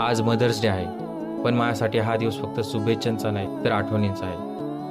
आज mother's day आहे. पण माझ्यासाठी हा दिवस फक्त शुभेच्छांचा नाही, तर आठवणींचा आहे.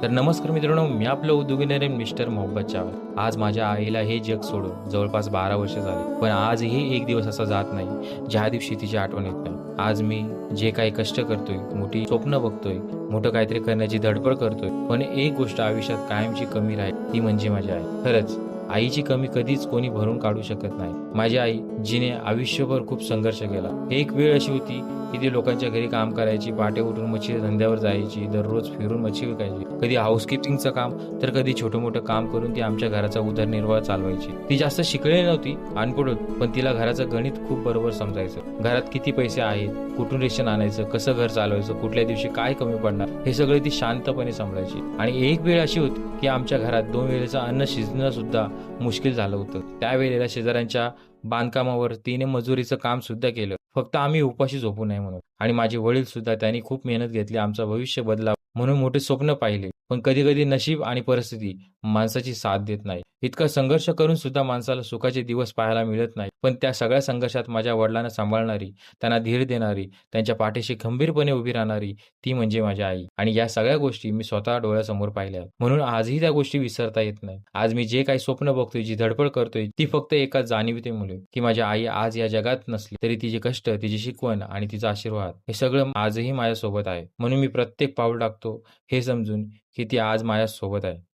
तर नमस्कार मित्रांनो, मी आपलं उद्योगीनरेन मिस्टर मोहब्बत चावल. आज माझ्या आईला हे जग सोडून जवळपास 12 वर्ष झाली. पण आजही एक दिवस असा जात नाही, ज्या दिवशी तिची आठवण येत नाही. आज मी जे काही कष्ट करतोय, मोठी स्वप्न बघतोय, मोठं काहीतरी करण्याची धडपड करतोय. पण एक गोष्ट आयुष्यात कायमची कमी राहील, ती म्हणजे माझी आई. खरंच, आईची कमी कधीच कोणी भरून काढू शकत नाही. माझी आई, जिने आयुष्यभर खूप संघर्ष केला. एक वेळ अशी होती की ती लोकांच्या घरी काम करायची, पहाटे उठून मच्छी धंद्यावर जायची, दररोज फिरून मच्छी विकायची. कधी हाऊसकीपिंगचं काम, तर कधी छोटं-मोठं काम करून ती आमच्या घराचा उदरनिर्वाह चालवायची. ती जास्त शिकलेली नव्हती, अनपढ होती, पण तिला घराचं गणित खूप बरोबर समजायचं. घरात किती पैसे आहेत, कुठून रेशन आणायचं, कसं घर चालवायचं, कुठल्या दिवशी काय कमी पडणार, हे सगळे ती शांतपणे सांभाळायची. आणि एक वेळ अशी होती की आमच्या घरात 2 वेळेचं अन्न शिजणं सुद्धा मुश्किल झालं होतं. त्यावेळेला शेजाऱ्यांच्या बांधकामावर तिने मजुरीचं काम सुद्धा केलं. फक्त आम्ही उपाशी झोपू नये म्हणून. आणि माझे वडील सुद्धा त्यांनी खूप मेहनत घेतली आमचं भविष्य बदलावं म्हणून मोठे स्वप्न पाहिले. पण कधी-कधी नशीब आणि परिस्थिती माणसाची साथ देत नाही. इतका संघर्ष करून सुद्धा माणसाला सुखाचे दिवस पाहायला मिळत नाही. पण त्या सगळ्या संघर्षात माझ्या वडिलांना सांभाळणारी, त्यांना धीर देणारी, त्यांच्या पाठीशी खंबीरपणे उभी राहणारी, ती म्हणजे माझी आई. आणि या सगळ्या गोष्टी मी स्वतः डोळ्यासमोर पाहिल्या. म्हणून आजही त्या गोष्टी विसरता येत नाही. आज मी जे काही स्वप्न बघतोय, जी धडपड करतोय, ती फक्त एका जाणीवेमुळे, की माझी आई आज या जगात नसली तरी तिचे कष्ट, तिची शिकवण आणि तिचा आशीर्वाद हे सगळं आजही माझ्यासोबत आहे. म्हणून मी प्रत्येक पाऊल टाकतो हे समजून, की ती आज माझ्यासोबत आहे.